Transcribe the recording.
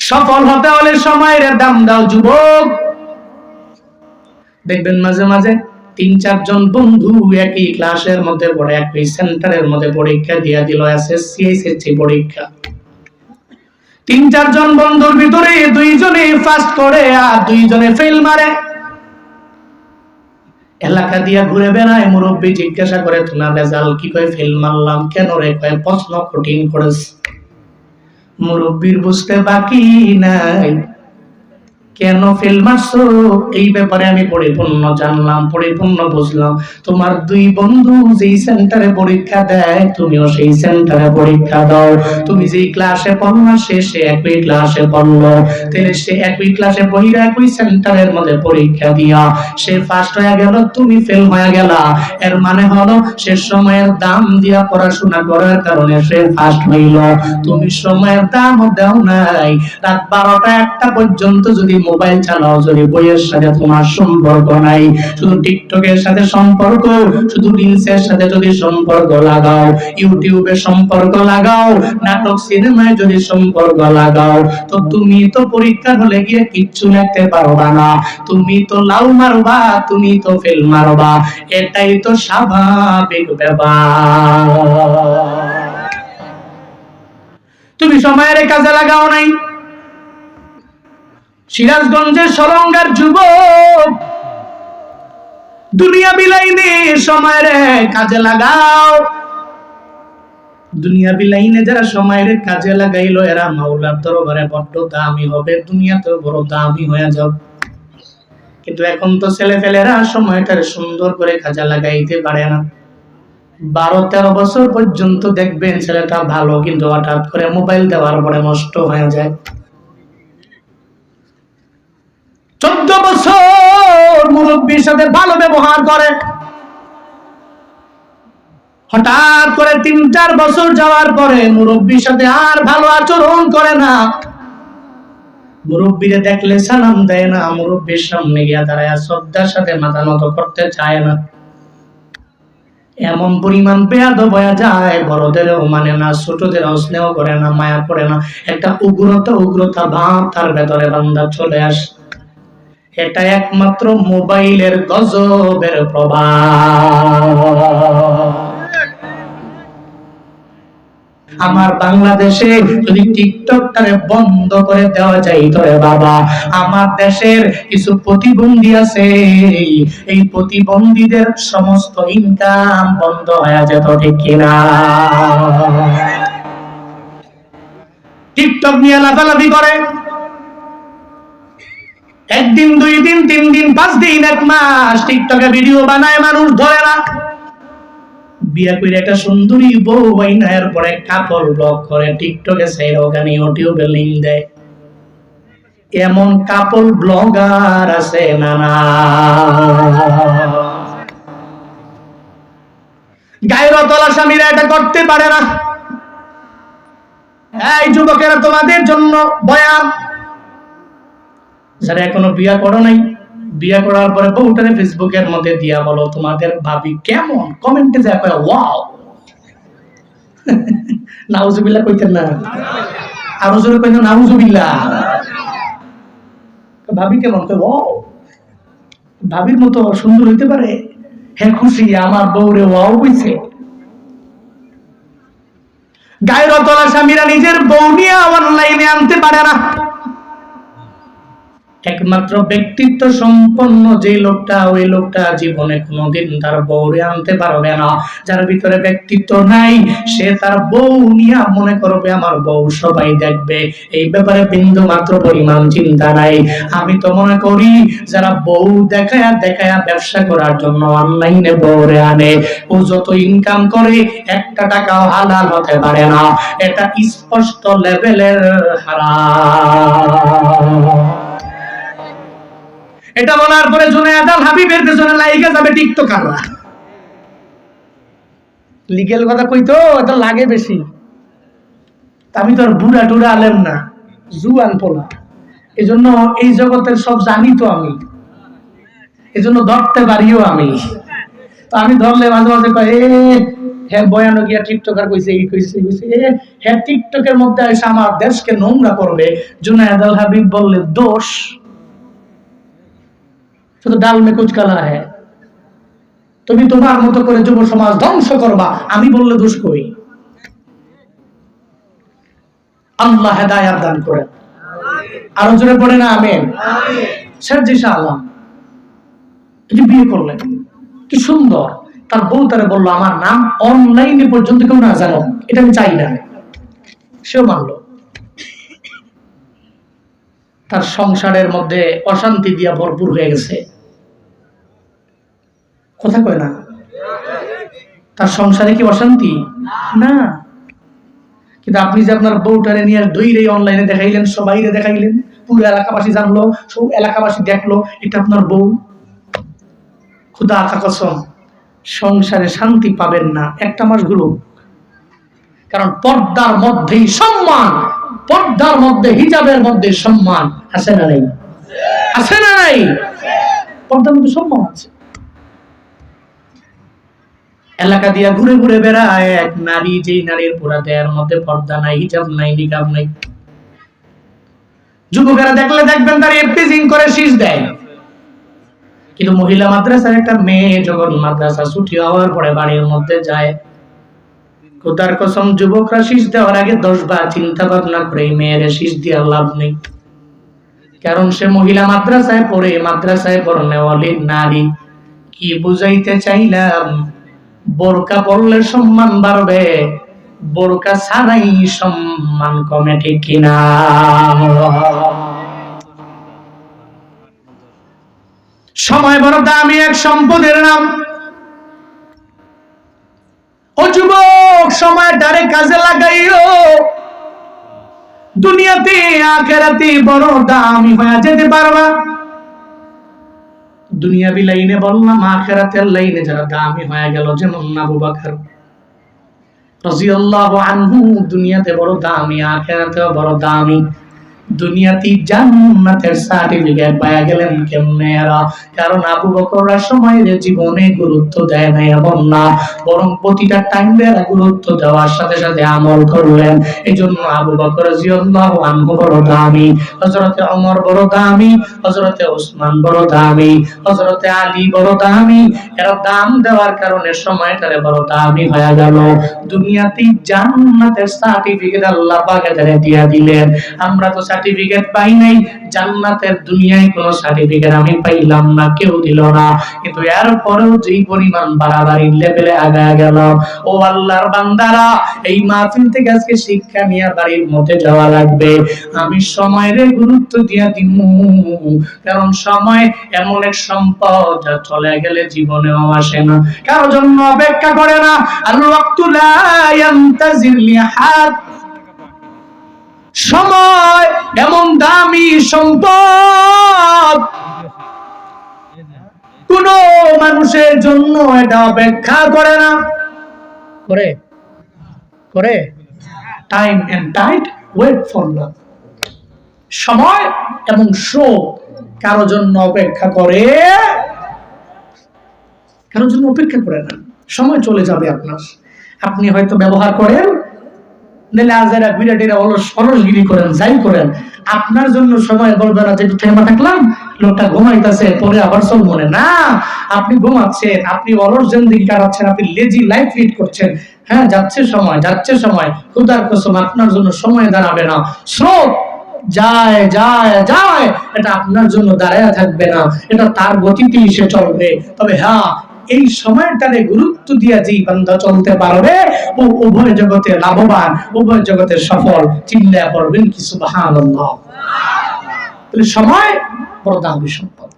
সফল হতে হলে সময়ের দাম দাও যুবক। দেখবেন মাঝে মাঝে ৩-৪ জন বন্ধু একই ক্লাসের মধ্যে পড়ে, একই সেন্টারের মধ্যে পরীক্ষা দিয়া দিল এসএসসি এইচএসসি পরীক্ষা। ৩-৪ জন বন্ধুর ভিতরে 2 জনে ফার্স্ট করে আর 2 জনে ফেল মারে। এলাকা দিয়া ঘুরে বেড়ায়, মুরব্বী জিজ্ঞাসা করে তোমার রেজাল্ট কি? কয় ফেল মারলাম। কেন রে? কয় প্রশ্ন কঠিন করেছে। মুরব্বীর বুঝতে বাকি নাই, কেন ফেল মারছো এই ব্যাপারে আমি পরিপূর্ণ জানলাম, পরিপূর্ণ বুঝলাম। তোমার 2 বন্ধু যেই সেন্টারে পরীক্ষা দেয় তুমিও সেই সেন্টারে পরীক্ষা দাও। তুমি যেই ক্লাসে পড়না সে একই ক্লাসে পড়লো, তাহলে সে একই ক্লাসে পড়িয়া একই সেন্টারের মধ্যে পরীক্ষা দিয়া সে ফার্স্ট হয়ে গেল, তুমি ফেল হয়ে গেলা। এর মানে হলো সে সময়ের দাম দিয়া পড়াশোনা করার কারণে সে ফার্স্ট হইল, তুমি সময়ের দাম দাও নাই। রাত 12টা 1টা পর্যন্ত যদি মোবাইল চালাও, যদি বইয়ের সাথে তোমার সম্পর্ক নাই, শুধু টিকটকের সাথে সম্পর্ক, শুধু রিলসের সাথে যদি সম্পর্ক লাগাও, ইউটিউবে সম্পর্ক লাগাও, নাটক সিনেমায় যদি সম্পর্ক লাগাও, তো তুমি তো পরীক্ষার হলে গিয়ে কিচ্ছু লিখতে পারবা না, তুমি তো লাউ মারবা, তুমি তো ফেল মারবা। এটাই তো স্বাভাবিক ব্যাপার। তুমি সময়ের কাজে লাগাও নাই। সিরাজগঞ্জের সলঙ্গার যুবক, দুনিয়া বিলাইনে সময়ের কাজে লাগাও। দুনিয়া বিলাইনে যারা সময়ের কাজে লাগাইলো এরা মাওলার দরবারে বড্ড দামি হবে, দুনিয়াতেও বড় দামি হয়ে যাও। কিন্তু এখন তো ছেলেপেলেরা সময়টার সুন্দর করে কাজে লাগাইতে পারে না। 12-13 বছর পর্যন্ত দেখবেন ছেলেটা ভালো, কিন্তু হঠাৎ করে মোবাইল দেওয়ার পরে নষ্ট হয়ে যায়। 14 বছর মুরব্বীর সাথে ভালো ব্যবহার করে, হঠাৎ করে 3-4 বছর যাওয়ার পরে মুরব্বীর সাথে আর ভালো আচরণ করে না। মুরব্বীরে দেখলে সালাম দেয় না, মুরব্বীর সামনে গিয়া দাঁড়ায় শ্রদ্ধার সাথে মাথা নত করতে চায় না। এমন পরিমাণ বেয়াদব হয়ে যায়, বড়দেরও মানে না, ছোটদেরও স্নেহ করে না, মায়া করে না। একটা উগ্রতা ভাব তার ভেতরে বান্দা চলে আসে। এটা একমাত্র মোবাইলের গজবের প্রভাব। আমার বাংলাদেশে যদি টিকটকটারে বন্ধ করে দেওয়া যায় তবে বাবা, আমার দেশের কিছু প্রতিবন্ধী আছে, এই প্রতিবন্ধীদের সমস্ত ইনকাম বন্ধ হয়ে যেত, ঠিক কিনা? টিকটক নিয়ে লাফালাফি করে, 1 দিন 2 দিন 3 দিন 5 দিন 1 মাস টিকটকে ভিডিও বানায়, মানুষ ধরে না। বিয়া করে একটা সুন্দরী বউ হইনা, এরপরে কাপড় ব্লগ করে টিকটকে ছেড়ে ওখানে ইউটিউবে লিংক দেয়। এমন কাপড় ব্লগার আছে না না। গায়রতলা স্বামীরা এটা করতে পারে না। এই যুবকেরা, তোমাদের জন্য বয়ান, যারা এখনো বিয়া করো নাই, বিয়া করার পরে বউটারে ফেসবুকের মধ্যে দিয়া বলো তোমাদের ভাবি কেমন, কমেন্টে যা কয় ওয়াও। নাউজুবিল্লাহ কইতেন না, আরো জোরে কইতেন নাউজুবিল্লাহ। ভাবি কেমন, কয় ওয়াও। ভাবির মতো সুন্দর হইতে পারে? হ্যাঁ খুশি, আমার বউরে ওয়াও কইছে। গায়রতলা স্বামীরা নিজের বউ নিয়ে অনলাইনে আনতে পারে না। একমাত্র ব্যক্তিত্ব সম্পন্ন যে লোকটা, ওই লোকটা জীবনে কোনোদিন তার বউরে আনতে পারবে না। যার ভিতরে ব্যক্তিত্ব নাই, সে তার বউ নিয়ে মনে করবে আমার বউ সবাই দেখবে, এই ব্যাপারে বিন্দু মাত্র পরিমাণ চিন্তা নাই। আমি তো মনে করি যারা বউ দেখায়া দেখায়া ব্যবসা করার জন্য অনলাইনে বউরে আনে, ও যত ইনকাম করে 1 টাকাও হালাল হতে পারে না। এটা স্পষ্ট লেভেলের হারাম। এটা বলার পরে জুনায়েদ আল হাবিবের পেছনে লাইগা যাবে টিকটকাররা। লিগেল কথা কইতো এটা লাগে বেশি। আমি তো আর বুড়া টুড়া আলেম না, জুয়ান পোলা, এজন্য এই জগতের সব জানি তো আমি, এজন্য ধরতে পারিও আমি। তো আমি ধরলে মাঝে মাঝে কয় হ্যাঁ বয়ানো গিয়া টিকটকার কইছে এই কইছে হ্যাঁ টিকটকের মধ্যে এসে আমার দেশকে নোংরা করবে। জুনায়েদ আল হাবিব বললে দোষ শুধু ডাল মে কুচ কালা হ্যাঁ, তুমি তোমার মতো করে যুব সমাজ ধ্বংস করবা, আমি বললে দোষ কই? আল্লাহ হেদায়েত দান করেন। আরো জোরে পড়ে না আমিন। সার্জিশা আলম বিয়ে করলেন, কি সুন্দর। তার বউ তারে বললো আমার নাম অনলাইনে পর্যন্ত কেউ না জানো, এটা আমি চাই না। সেও মানলো। তার সংসারের মধ্যে অশান্তি দিয়া ভরপুর হয়ে গেছে। কথা কয় না? তার সংসারে কি অশান্তি না? কিন্তু আপনি যে আপনার বউটারে নিয়ে দইরে অনলাইনে দেখাইলেন, সবাইরে দেখাইলেন, পুরো এলাকাবাসী জানলো, সব এলাকাবাসী দেখলো এটা আপনার বউ, খুদা কসম সংসারে শান্তি পাবেন না একটা মাস গুলো। কারণ পর্দার মধ্যেই সম্মান, পর্দার মধ্যে হিজাবের মধ্যে সম্মান আছে না নাই? আছে না নাই? পর্দার মধ্যে সম্মান আছে। এলাকা দিয়া ঘুরে ঘুরে বেড়ায় এক নারী, যেই নারীর পুরা দেহের মধ্যে পর্দা নাই, হিজাব নাই, নিকাব নাই। যুবকেরা দেখলে দেখবেন তার এফটিজিং করে শীষ দেয়। কিন্তু মহিলা মাদ্রাসার একটা মেয়ে যখন মাদ্রাসা ছুটি হওয়ার পরে বাড়ির মধ্যে যায়, খোদার কসম যুবকরা শীষ দেওয়ার আগে 10 বার চিন্তা ভাবনা করে মেয়েরে শীষ দিয়ে লাভ নেই। কারণ সে মহিলা মাদ্রাসায় পড়ে, মাদ্রাসায় পড়নেওয়ালি নারী। কি বুঝাইতে চাইলাম? বোরকা পরলে সম্মান বাড়বে, বোরকা ছাড়াই সম্মান কমে, ঠিক কিনা? সময় বড় দামি এক সম্পদের নাম। ও যুবক, সময়টারে কাজে লাগাইও। দুনিয়াতে আখিরাতে বড় দামি হয়ে যেতে পারবা। দুনিয়াবি লাইনে বললাম, আখিরাতের লাইনে যারা দামি হয়ে গেল, যেমন আবু বকর রাদিয়াল্লাহু আনহু, দুনিয়াতে বড় দামি, আখিরাতেও বড় দামি। দুনিয়াতে জান্নাতের সার্টিফিকেট পাওয়া গেলেন কেমনে এরা? কারণ আবু বকররা সময়ের জীবনে গুরুত্ব দেয় না এমন না, বরং প্রতিটা টাইমে গুরুত্ব দেওয়ার সাথে সাথে আমল করলেন। এজন্য আবু বকর রাদিয়াল্লাহু আনহু বড় দামি, হযরতে ওমর বড় দামি, হযরতে ওসমান বড় দামি, হযরতে আলী বড় দামি। এরা দাম দেওয়ার কারণে সময়টারে বড় দামি হয়ে গেল। দুনিয়াতে জান্নাতের সার্টিফিকেট আল্লাহ পাক এদের দিয়ে দিলেন। আমরা তো সার্টিফিকেট পাই নাই, জান্নাতের দুনিয়ায় কোনো সার্টিফিকেট আমি পাইলাম না, কেউ দিল না। কিন্তু এরপরেও যেই পরিমাণ বাড়াবাড়ি লেভেলে আগায় গেল, ও আল্লাহর বান্দারা, এই মাহফিল থেকে আজকে শিক্ষা নিয়ে বাড়ির মধ্যে যাওয়া লাগবে। আমি সময়ের গুরুত্ব দিয়া দিমু, কারণ সময় এমন এক সম্পদ যা চলে গেলে জীবনেও আসে না, কারোর জন্য অপেক্ষা করে না। আল ওয়াক্তু লা ইয়ান্তাজির লিহাদ। সময় এমন দামি সম্পদ, কোন মানুষের জন্য এটা অপেক্ষা করে না। করে করে time and tide wait for love. সময় এবং শ্রম কারো জন্য অপেক্ষা করে, কারোর জন্য অপেক্ষা করে না। সময় চলে যাবে আপনার, আপনি হয়তো ব্যবহার করেন, অলসগিরি করেন, যাই করেন, আপনার জন্য সময় বলবে না যে একটু থেমা থাকলাম, লোকটা ঘুমাইতেছে, পরে আবার চল মনে না। আপনি ঘুমাচ্ছেন, আপনি অলস জিন্দেগি কাটাচ্ছেন, আপনি লেজি লাইফ লিড করছেন। হ্যাঁ, যাচ্ছে সময়, যাচ্ছে সময়, খোদার কসম আপনার জন্য সময় দাঁড়াবে না। স্রোত যায় যায় যায়, এটা আপনার জন্য দাঁড়ায় থাকবে না, এটা তার গতিতেই সে চলবে। তবে হ্যাঁ, এই সময়টারে গুরুত্ব দিয়ে যেই বান্দা চলতে পারবে, ও উভয় জগতে লাভবান, উভয় জগতে সফল। চিল্লায়া পড়বেন কি সুবহানাল্লাহ। তাহলে সময় বড় দামি সম্পদ।